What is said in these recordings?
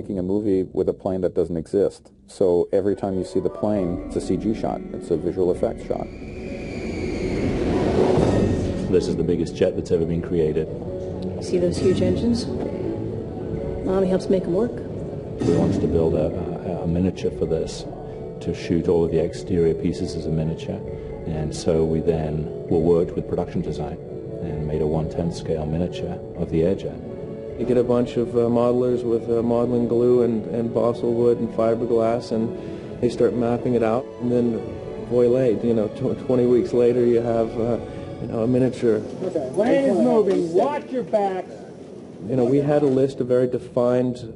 making a movie with a plane that doesn't exist. So every time you see the plane, it's a CG shot. It's a visual effects shot. This is the biggest jet that's ever been created. See those huge engines? Mommy helps make them work. We wanted to build a miniature for this, to shoot all of the exterior pieces as a miniature. And so we then worked with production design and made a 1/10 scale miniature of the Airjet. You get a bunch of modelers with modeling glue and balsa wood and fiberglass, and they start mapping it out. And then, voila, 20 weeks later, you have a miniature. Okay, plane is moving. Watch your back. We had a list of very defined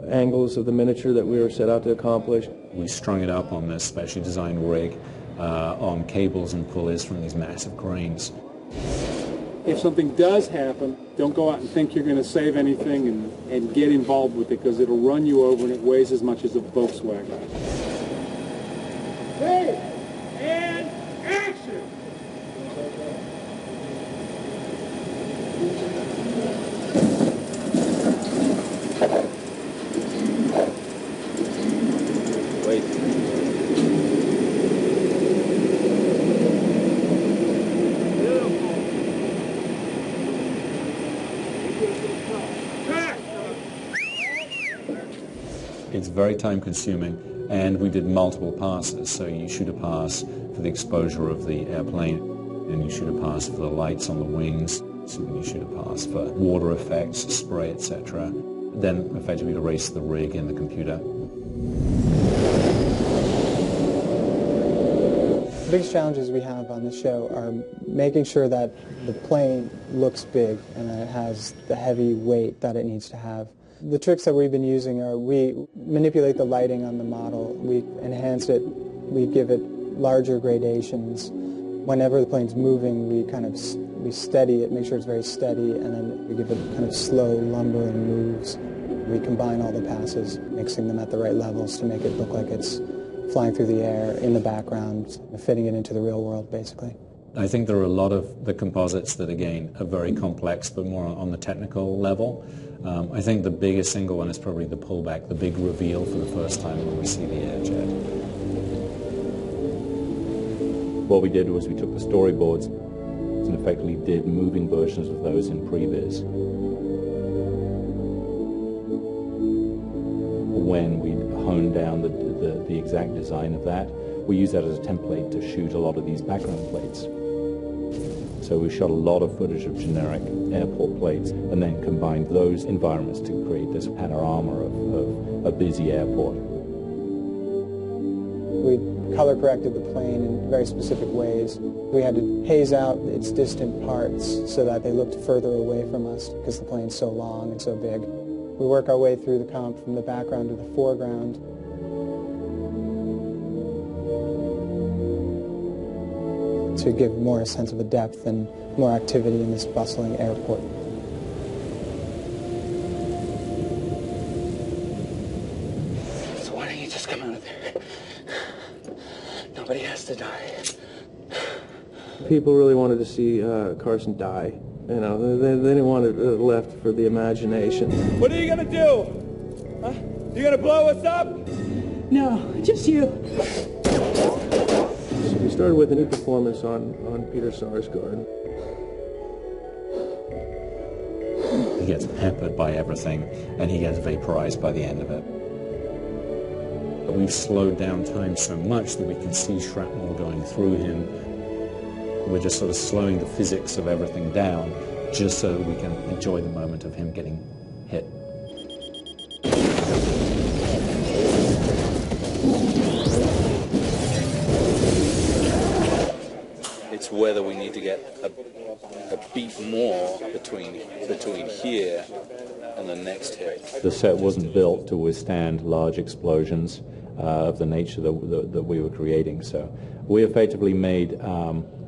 angles of the miniature that we were set out to accomplish. We strung it up on this specially designed rig on cables and pulleys from these massive cranes. If something does happen, don't go out and think you're going to save anything and get involved with it, because it'll run you over and it weighs as much as a Volkswagen. Hey! And action! Wait. It's very time consuming, and we did multiple passes. So you shoot a pass for the exposure of the airplane, and you shoot a pass for the lights on the wings, so you shoot a pass for water effects, spray, etc. Then effectively erase the rig in the computer. The biggest challenges we have on the show are making sure that the plane looks big and that it has the heavy weight that it needs to have. The tricks that we've been using are we manipulate the lighting on the model, we enhance it, we give it larger gradations. Whenever the plane's moving, we steady it, make sure it's very steady, and then we give it kind of slow, lumbering moves. We combine all the passes, mixing them at the right levels to make it look like it's flying through the air in the background, fitting it into the real world, basically. I think there are a lot of the composites that, again, are very complex, but more on the technical level. I think the biggest single one is probably the pullback, the big reveal for the first time when we see the Airjet. What we did was we took the storyboards and effectively did moving versions of those in previs. When we honed down the exact design of that, we used that as a template to shoot a lot of these background plates. So we shot a lot of footage of generic airport plates and then combined those environments to create this panorama of a busy airport. We color corrected the plane in very specific ways. We had to haze out its distant parts so that they looked further away from us because the plane's so long and so big. We work our way through the comp from the background to the foreground. To give more a sense of a depth and more activity in this bustling airport. So why don't you just come out of there? Nobody has to die. People really wanted to see Carson die. They didn't want it left for the imagination. What are you going to do? Huh? You going to blow us up? No, just you. We started with a new performance on Peter Sarsgaard. He gets peppered by everything, and he gets vaporized by the end of it. But we've slowed down time so much that we can see shrapnel going through him. We're just sort of slowing the physics of everything down just so that we can enjoy the moment of him getting hit. It's whether we need to get a beat more between here and the next hit. The set wasn't built to withstand large explosions of the nature that we were creating, so we effectively made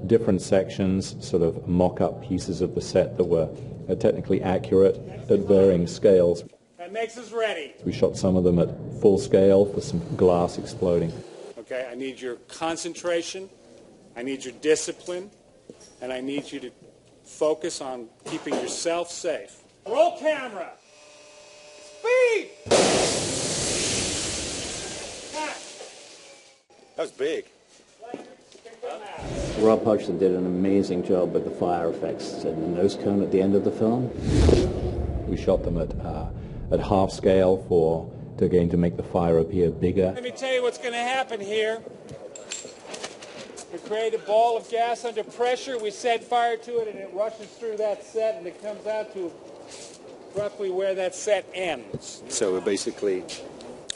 different sections, sort of mock-up pieces of the set that were technically accurate at varying scales. That makes us ready. We shot some of them at full scale for some glass exploding. Okay, I need your concentration, I need your discipline, and I need you to focus on keeping yourself safe. Roll camera. Speed! That was big. Rob Hodgson did an amazing job with the fire effects and the nose cone at the end of the film. We shot them at half scale to make the fire appear bigger. Let me tell you what's going to happen here. We create a ball of gas under pressure, we set fire to it, and it rushes through that set, and it comes out to roughly where that set ends. So we're basically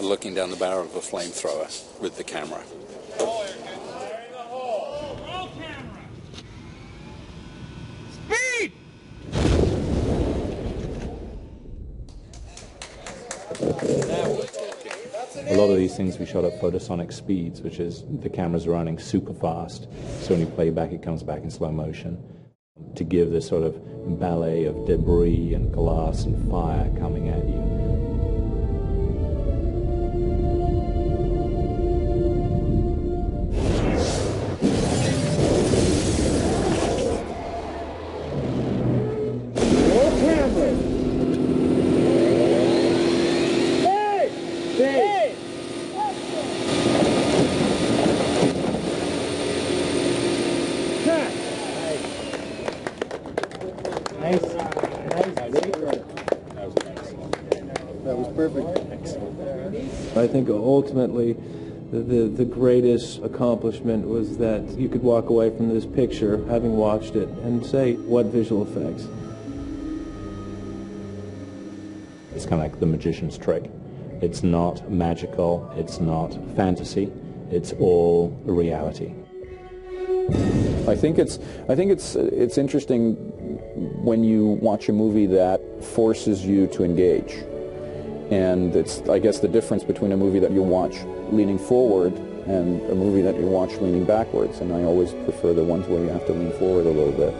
looking down the barrel of a flamethrower with the camera. Speed! A lot of these things we shot at photosonic speeds, which is the camera's running super fast, so when you play back it comes back in slow motion, to give this sort of ballet of debris and glass and fire coming at you. That was perfect. I think ultimately the greatest accomplishment was that you could walk away from this picture, having watched it, and say, what visual effects? It's kind of like the magician's trick. It's not magical, it's not fantasy, it's all reality. I think it's interesting when you watch a movie that forces you to engage. And it's, I guess, the difference between a movie that you watch leaning forward and a movie that you watch leaning backwards. And I always prefer the ones where you have to lean forward a little bit.